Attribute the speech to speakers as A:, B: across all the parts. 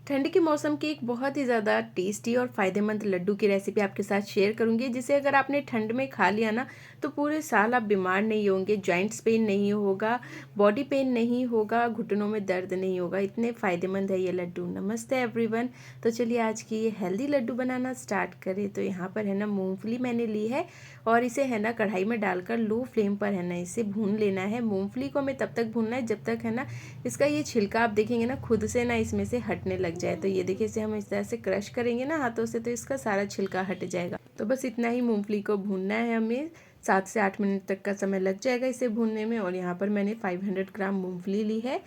A: ठंड के मौसम की एक बहुत ही ज़्यादा टेस्टी और फ़ायदेमंद लड्डू की रेसिपी आपके साथ शेयर करूंगी, जिसे अगर आपने ठंड में खा लिया ना तो पूरे साल आप बीमार नहीं होंगे, जॉइंट्स पेन नहीं होगा, बॉडी पेन नहीं होगा, घुटनों में दर्द नहीं होगा। इतने फ़ायदेमंद है ये लड्डू। नमस्ते एवरीवन। तो चलिए आज की ये हेल्दी लड्डू बनाना स्टार्ट करें। तो यहाँ पर है ना मूँगफली मैंने ली है और इसे है ना कढ़ाई में डालकर लो फ्लेम पर है ना इसे भून लेना है। मूँगफली को हमें तब तक भूनना है जब तक है ना इसका ये छिलका आप देखेंगे ना खुद से ना इसमें से हटने लग जाए। तो ये देखिए इसे हम इस तरह से क्रश करेंगे ना हाथों से तो इसका सारा छिलका हट जाएगा। तो बस इतना ही मूंगफली को भूनना है हमें। 7 से 8 मिनट तक का समय लग जाएगा इसे भूनने में। और यहाँ पर मैंने 500 ग्राम मूंगफली ली है।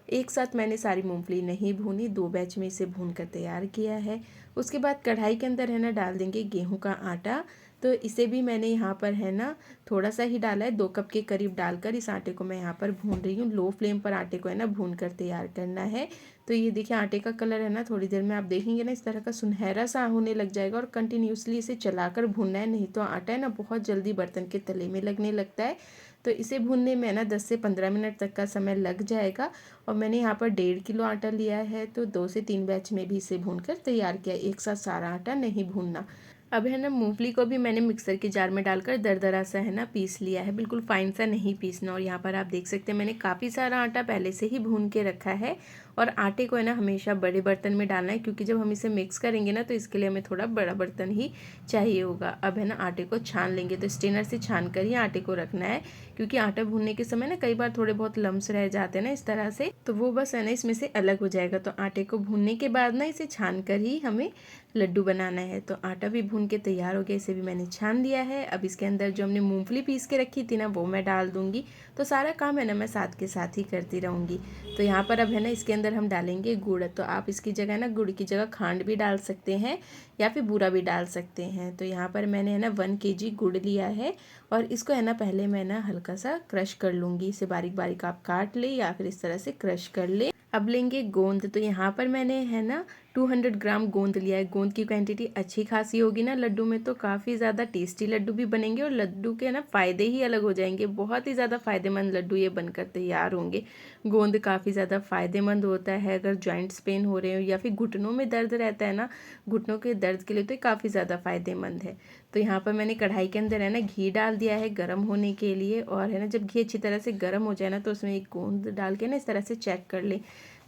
A: एक साथ मैंने सारी मूंगफली नहीं भूनी, 2 बैच में इसे भून कर तैयार किया है। उसके बाद कढ़ाई के अंदर है ना डाल देंगे गेहूं का आटा। तो इसे भी मैंने यहाँ पर है ना थोड़ा सा ही डाला है, 2 कप के करीब डालकर इस आटे को मैं यहाँ पर भून रही हूँ। लो फ्लेम पर आटे को है ना भून कर तैयार करना है। तो ये देखिए आटे का कलर है ना थोड़ी देर में आप देखेंगे ना इस तरह का सुनहरा सा होने लग जाएगा। और कंटिन्यूसली इसे चलाकर भूनना है, नहीं तो आटा है ना बहुत जल्दी बर्तन के तले में लगने लगता है। तो इसे भूनने में ना 10 से 15 मिनट तक का समय लग जाएगा। और मैंने यहाँ पर 1.5 किलो आटा लिया है, तो 2 से 3 बैच में भी इसे भूनकर तैयार किया। एक साथ सारा आटा नहीं भूनना। अब है ना मूंगफली को भी मैंने मिक्सर के जार में डालकर दरदरा सा है ना पीस लिया है, बिल्कुल फाइन सा नहीं पीसना। और यहाँ पर आप देख सकते हैं मैंने काफ़ी सारा आटा पहले से ही भून के रखा है। और आटे को है ना हमेशा बड़े बर्तन में डालना है, क्योंकि जब हम इसे मिक्स करेंगे ना तो इसके लिए हमें थोड़ा बड़ा बर्तन ही चाहिए होगा। अब है ना आटे को छान लेंगे, तो स्ट्रेनर से छान कर ही आटे को रखना है, क्योंकि आटा भूनने के समय ना कई बार थोड़े बहुत लम्स रह जाते हैं ना इस तरह से, तो वो बस है ना इसमें से अलग हो जाएगा। तो आटे को भूनने के बाद ना इसे छान कर ही हमें लड्डू बनाना है। तो आटा भी भून के तैयार हो गया, इसे भी मैंने छान लिया है। अब इसके अंदर जो हमने मूंगफली पीस के रखी थी ना वो मैं डाल दूंगी। तो सारा काम है ना मैं साथ के साथ ही करती रहूँगी। तो यहाँ पर अब है ना इसके अंदर हम डालेंगे गुड़। तो आप इसकी जगह ना गुड़ की जगह खांड भी डाल सकते हैं या फिर बूरा भी डाल सकते हैं। तो यहाँ पर मैंने है ना 1 kg गुड़ लिया है और इसको है ना पहले मैं ना हल्का सा क्रश कर लूँगी। इसे बारीक बारीक आप काट ले या फिर इस तरह से क्रश कर ले। अब लेंगे गोंद। तो यहाँ पर मैंने है ना 200 ग्राम गोंद लिया है। गोंद की क्वांटिटी अच्छी खासी होगी ना लड्डू में, तो काफ़ी ज़्यादा टेस्टी लड्डू भी बनेंगे और लड्डू के ना फ़ायदे ही अलग हो जाएंगे। बहुत ही ज़्यादा फ़ायदेमंद लड्डू ये बनकर तैयार होंगे। गोंद काफ़ी ज़्यादा फ़ायदेमंद होता है अगर जॉइंट्स पेन हो रहे हो या फिर घुटनों में दर्द रहता है ना, घुटनों के दर्द के लिए तो ये काफ़ी ज़्यादा फ़ायदेमंद है। तो यहाँ पर मैंने कढ़ाई के अंदर है ना घी डाल दिया है गर्म होने के लिए। और है ना जब घी अच्छी तरह से गर्म हो जाए ना तो उसमें एक गोंद डाल के ना इस तरह से चेक कर ले।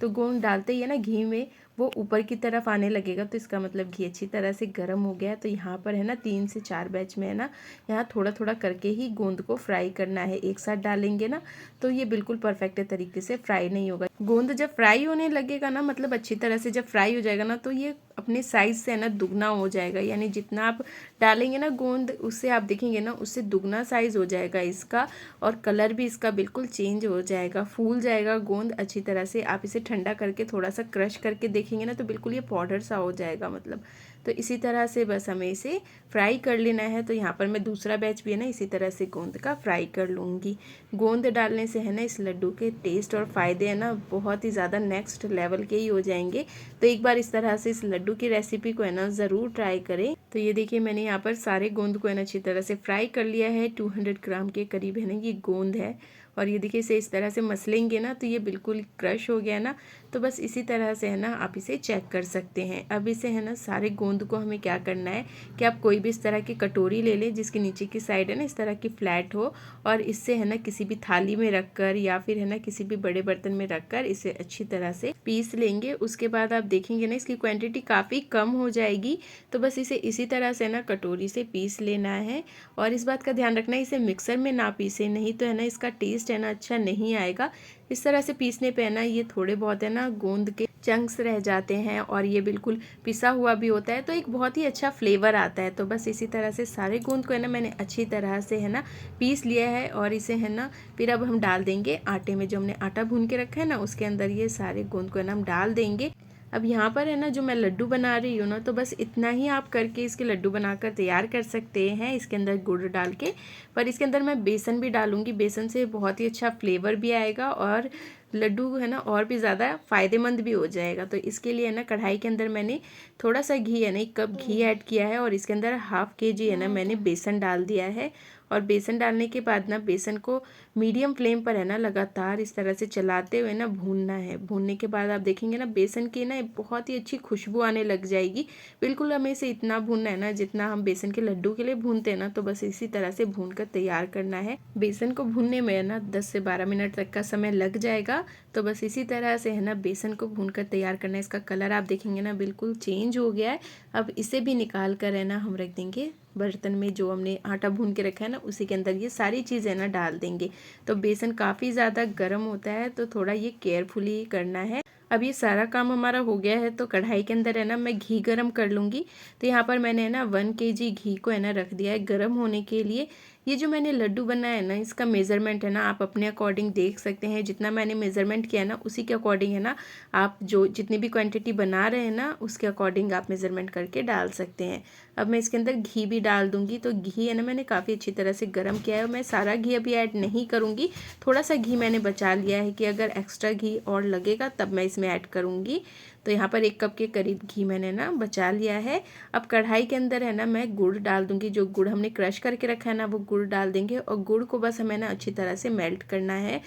A: तो गोंद डालते ही है ना घी में वो ऊपर की तरफ आने लगेगा, तो इसका मतलब घी अच्छी तरह से गर्म हो गया है। तो यहाँ पर है ना 3 से 4 बैच में है ना यहाँ थोड़ा थोड़ा करके ही गोंद को फ्राई करना है। एक साथ डालेंगे ना तो ये बिल्कुल परफेक्ट तरीके से फ्राई नहीं होगा। गोंद जब फ्राई होने लगेगा ना, मतलब अच्छी तरह से जब फ्राई हो जाएगा ना, तो ये अपने साइज से है ना दुगना हो जाएगा। यानी जितना आप डालेंगे ना गोंद उससे आप देखेंगे ना उससे दुगना साइज हो जाएगा इसका। और कलर भी इसका बिल्कुल चेंज हो जाएगा, फूल जाएगा गोंद अच्छी तरह से। आप इसे ठंडा करके थोड़ा सा क्रश करके देखेंगे ना तो बिल्कुल ये पाउडर सा हो जाएगा मतलब। तो इसी तरह से बस हमें इसे फ्राई कर लेना है। तो यहाँ पर मैं दूसरा बैच भी है ना इसी तरह से गोंद का फ्राई कर लूँगी। गोंद डालने से है ना इस लड्डू के टेस्ट और फ़ायदे है ना बहुत ही ज़्यादा नेक्स्ट लेवल के ही हो जाएंगे। तो एक बार इस तरह से इस लड्डू की रेसिपी को है ना ज़रूर ट्राई करें। तो ये देखिए मैंने यहाँ पर सारे गोंद को है ना अच्छी तरह से फ्राई कर लिया है। 200 ग्राम के करीब है ना ये गोंद है। और ये देखिए इसे इस तरह से मसलेंगे ना तो ये बिल्कुल क्रश हो गया ना। तो बस इसी तरह से है ना आप इसे चेक कर सकते हैं। अब इसे है ना सारे गोंद को हमें क्या करना है कि आप कोई भी इस तरह की कटोरी ले लें जिसके नीचे की साइड है ना इस तरह की फ्लैट हो। और इससे है ना किसी भी थाली में रखकर या फिर है ना किसी भी बड़े बर्तन में रखकर इसे अच्छी तरह से पीस लेंगे। उसके बाद आप देखेंगे ना इसकी क्वांटिटी काफ़ी कम हो जाएगी। तो बस इसे इसी तरह से ना कटोरी से पीस लेना है। और इस बात का ध्यान रखना है इसे मिक्सर में ना पीसे, नहीं तो है ना इसका टेस्ट है ना अच्छा नहीं आएगा। इस तरह से पीसने पे है ना ये थोड़े बहुत है ना गोंद के चंक्स रह जाते हैं और ये बिल्कुल पिसा हुआ भी होता है, तो एक बहुत ही अच्छा फ्लेवर आता है। तो बस इसी तरह से सारे गोंद को है ना मैंने अच्छी तरह से है ना पीस लिया है। और इसे है ना फिर अब हम डाल देंगे आटे में। जो हमने आटा भून के रखा है ना उसके अंदर ये सारे गोंद को है ना हम डाल देंगे। अब यहाँ पर है ना जो मैं लड्डू बना रही हूँ ना, तो बस इतना ही आप करके इसके लड्डू बनाकर तैयार कर सकते हैं इसके अंदर गुड़ डाल के। पर इसके अंदर मैं बेसन भी डालूंगी, बेसन से बहुत ही अच्छा फ्लेवर भी आएगा और लड्डू है ना और भी ज़्यादा फ़ायदेमंद भी हो जाएगा। तो इसके लिए है ना कढ़ाई के अंदर मैंने थोड़ा सा घी है ना 1 कप घी ऐड किया है और इसके अंदर ½ kg है ना मैंने बेसन डाल दिया है। और बेसन डालने के बाद ना बेसन को मीडियम फ्लेम पर है ना लगातार इस तरह से चलाते हुए ना भूनना है। भूनने के बाद आप देखेंगे ना बेसन की ना बहुत ही अच्छी खुशबू आने लग जाएगी। बिल्कुल हमें इसे इतना भूनना है ना जितना हम बेसन के लड्डू के लिए भूनते हैं ना, तो बस इसी तरह से भून कर तैयार करना है। बेसन को भूनने में ना 10 से 12 मिनट तक का समय लग जाएगा। तो बस इसी तरह से है ना बेसन को भून कर तैयार करना है। इसका कलर आप देखेंगे ना बिल्कुल चेंज हो गया है। अब इसे भी निकाल कर है ना हम रख देंगे बर्तन में। जो हमने आटा भून के रखा है ना उसी के अंदर ये सारी चीज़ें ना डाल देंगे। तो बेसन काफ़ी ज़्यादा गर्म होता है तो थोड़ा ये केयरफुली करना है। अब ये सारा काम हमारा हो गया है तो कढ़ाई के अंदर है ना मैं घी गरम कर लूँगी। तो यहाँ पर मैंने है ना 1 kg घी को है ना रख दिया है गरम होने के लिए। ये जो मैंने लड्डू बनाया है ना इसका मेज़रमेंट है ना आप अपने अकॉर्डिंग देख सकते हैं। जितना मैंने मेज़रमेंट किया है ना उसी के अकॉर्डिंग है ना आप जो जितनी भी क्वांटिटी बना रहे हैं ना उसके अकॉर्डिंग आप मेज़रमेंट करके डाल सकते हैं। अब मैं इसके अंदर घी भी डाल दूंगी। तो घी है ना मैंने काफ़ी अच्छी तरह से गर्म किया है। मैं सारा घी अभी ऐड नहीं करूँगी, थोड़ा सा घी मैंने बचा लिया है कि अगर एक्स्ट्रा घी और लगेगा तब मैं इसमें ऐड करूँगी। तो यहाँ पर 1 कप के करीब घी मैंने ना बचा लिया है। अब कढ़ाई के अंदर है ना मैं गुड़ डाल दूंगी। जो गुड़ हमने क्रश करके रखा है ना वो गुड़ डाल देंगे और गुड़ को बस हमें ना अच्छी तरह से मेल्ट करना है।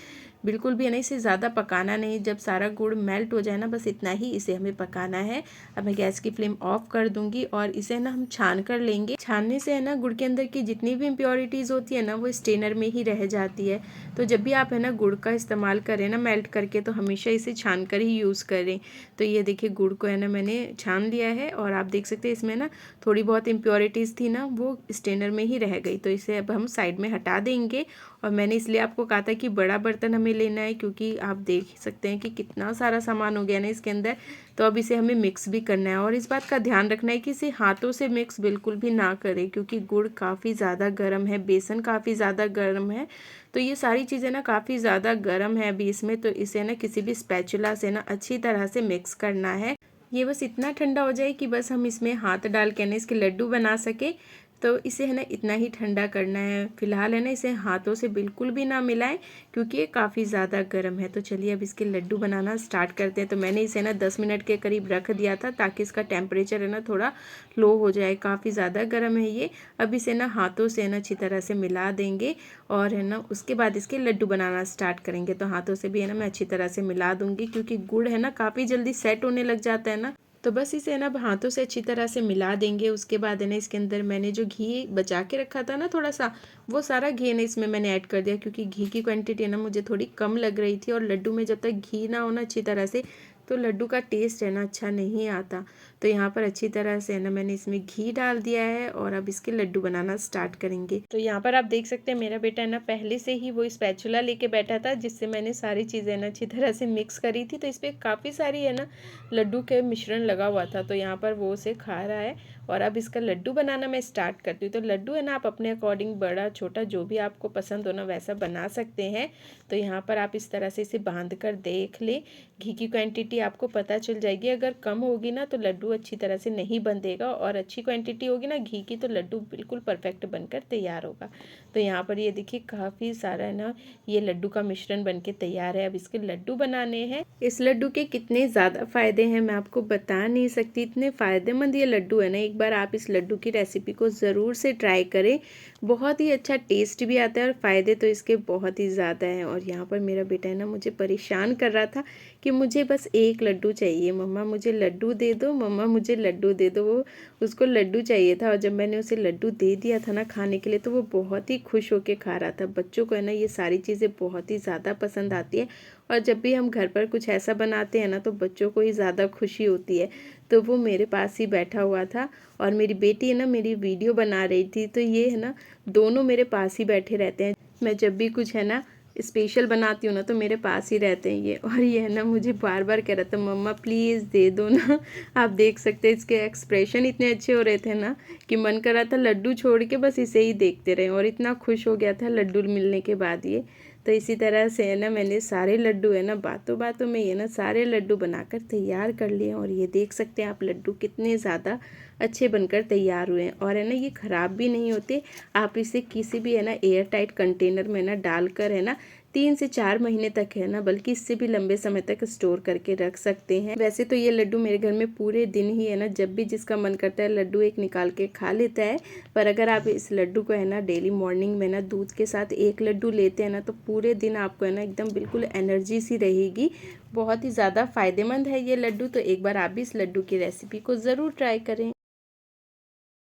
A: बिल्कुल भी है ना इसे ज़्यादा पकाना नहीं। जब सारा गुड़ मेल्ट हो जाए ना बस इतना ही इसे हमें पकाना है। अब मैं गैस की फ्लेम ऑफ कर दूंगी और इसे ना हम छान कर लेंगे। छानने से है ना गुड़ के अंदर की जितनी भी इम्प्योरिटीज़ होती है ना वो स्टेनर में ही रह जाती है। तो जब भी आप है ना गुड़ का इस्तेमाल करें ना मेल्ट करके तो हमेशा इसे छान कर ही यूज़ करें। तो ये देखिए गुड़ को है ना मैंने छान लिया है और आप देख सकते हैं इसमें ना थोड़ी बहुत इम्प्योरिटीज़ थी ना वो स्टेनर में ही रह गई। तो इसे अब हम साइड में हटा देंगे। और मैंने इसलिए आपको कहा था कि बड़ा बर्तन हमें लेना है क्योंकि आप देख सकते हैं कि कितना सारा सामान हो गया ना इसके अंदर। तो अब इसे हमें मिक्स भी करना है और इस बात का ध्यान रखना है कि इसे हाथों से मिक्स बिल्कुल भी ना करें क्योंकि गुड़ काफ़ी ज़्यादा गर्म है, बेसन काफ़ी ज़्यादा गर्म है। तो ये सारी चीज़ें ना काफ़ी ज़्यादा गर्म है अभी इसमें। तो इसे ना किसी भी स्पैचुला से ना अच्छी तरह से मिक्स करना है। ये बस इतना ठंडा हो जाए कि बस हम इसमें हाथ डाल के ना इसके लड्डू बना सके। तो इसे है ना इतना ही ठंडा करना है। फिलहाल है ना इसे हाथों से बिल्कुल भी ना मिलाएं क्योंकि ये काफ़ी ज़्यादा गर्म है। तो चलिए अब इसके लड्डू बनाना स्टार्ट करते हैं। तो मैंने इसे ना 10 मिनट के करीब रख दिया था ताकि इसका टेम्परेचर है ना थोड़ा लो हो जाए। काफ़ी ज़्यादा गर्म है ये। अब इसे ना हाथों से ना अच्छी तरह से मिला देंगे और है ना उसके बाद इसके लड्डू बनाना स्टार्ट करेंगे। तो हाथों से भी है ना मैं अच्छी तरह से मिला दूंगी क्योंकि गुड़ है ना काफ़ी जल्दी सेट होने लग जाता है ना। तो बस इसे ना हाथों से अच्छी तरह से मिला देंगे। उसके बाद है ना इसके अंदर मैंने जो घी बचा के रखा था ना थोड़ा सा, वो सारा घी ना इसमें मैंने ऐड कर दिया क्योंकि घी की क्वांटिटी है ना मुझे थोड़ी कम लग रही थी। और लड्डू में जब तक घी ना हो ना अच्छी तरह से तो लड्डू का टेस्ट है ना अच्छा नहीं आता। तो यहाँ पर अच्छी तरह से है ना मैंने इसमें घी डाल दिया है और अब इसके लड्डू बनाना स्टार्ट करेंगे। तो यहाँ पर आप देख सकते हैं मेरा बेटा है ना पहले से ही वो स्पैचुला लेके बैठा था जिससे मैंने सारी चीज़ें ना अच्छी तरह से मिक्स करी थी। तो इस पर काफ़ी सारी है ना लड्डू के मिश्रण लगा हुआ था। तो यहाँ पर वो उसे खा रहा है और अब इसका लड्डू बनाना मैं स्टार्ट करती हूँ। तो लड्डू है ना आप अपने अकॉर्डिंग बड़ा छोटा जो भी आपको पसंद हो ना वैसा बना सकते हैं। तो यहाँ पर आप इस तरह से इसे बांध कर देख लें। घी की क्वांटिटी आपको पता चल जाएगी। अगर कम होगी ना तो लड्डू अच्छी तरह से नहीं बंधेगा और अच्छी क्वांटिटी होगी ना घी की तो लड्डू बिल्कुल परफेक्ट बनकर तैयार होगा। तो यहाँ पर ये देखिए काफ़ी सारा है ना ये लड्डू का मिश्रण बनके तैयार है। अब इसके लड्डू बनाने हैं। इस लड्डू के कितने ज़्यादा फ़ायदे हैं मैं आपको बता नहीं सकती। इतने फ़ायदेमंद ये लड्डू है ना, एक बार आप इस लड्डू की रेसिपी को ज़रूर से ट्राई करें। बहुत ही अच्छा टेस्ट भी आता है और फ़ायदे तो इसके बहुत ही ज़्यादा हैं। और यहाँ पर मेरा बेटा है ना मुझे परेशान कर रहा था कि मुझे बस एक लड्डू चाहिए, मम्मा मुझे लड्डू दे दो, मम्मा मुझे लड्डू दे दो। वो उसको लड्डू चाहिए था और जब मैंने उसे लड्डू दे दिया था ना खाने के लिए तो वो बहुत ही खुश होकर खा रहा था। बच्चों को है ना ये सारी चीज़ें बहुत ही ज़्यादा पसंद आती है और जब भी हम घर पर कुछ ऐसा बनाते हैं ना तो बच्चों को ही ज़्यादा खुशी होती है। तो वो मेरे पास ही बैठा हुआ था और मेरी बेटी है ना मेरी वीडियो बना रही थी। तो ये है ना दोनों मेरे पास ही बैठे रहते हैं। मैं जब भी कुछ है ना स्पेशल बनाती हूँ ना तो मेरे पास ही रहते हैं ये। और ये है ना मुझे बार बार कह रहा था मम्मा प्लीज़ दे दो ना। आप देख सकते हैं इसके एक्सप्रेशन इतने अच्छे हो रहे थे ना कि मन कर रहा था लड्डू छोड़ के बस इसे ही देखते रहे। और इतना खुश हो गया था लड्डू मिलने के बाद ये। तो इसी तरह से है ना मैंने सारे लड्डू है ना बातों बातों में ये ना सारे लड्डू बनाकर तैयार कर लिए। और ये देख सकते हैं आप लड्डू कितने ज़्यादा अच्छे बनकर तैयार हुए हैं और है ना ये ख़राब भी नहीं होते। आप इसे किसी भी है ना एयर टाइट कंटेनर में ना डालकर है ना 3 से 4 महीने तक है ना, बल्कि इससे भी लंबे समय तक स्टोर करके रख सकते हैं। वैसे तो ये लड्डू मेरे घर में पूरे दिन ही है ना, जब भी जिसका मन करता है लड्डू एक निकाल के खा लेता है। पर अगर आप इस लड्डू को है ना डेली मॉर्निंग में ना दूध के साथ एक लड्डू लेते हैं ना, तो पूरे दिन आपको है ना एकदम बिल्कुल एनर्जी सी रहेगी। बहुत ही ज़्यादा फ़ायदेमंद है ये लड्डू। तो एक बार आप भी इस लड्डू की रेसिपी को ज़रूर ट्राई करें।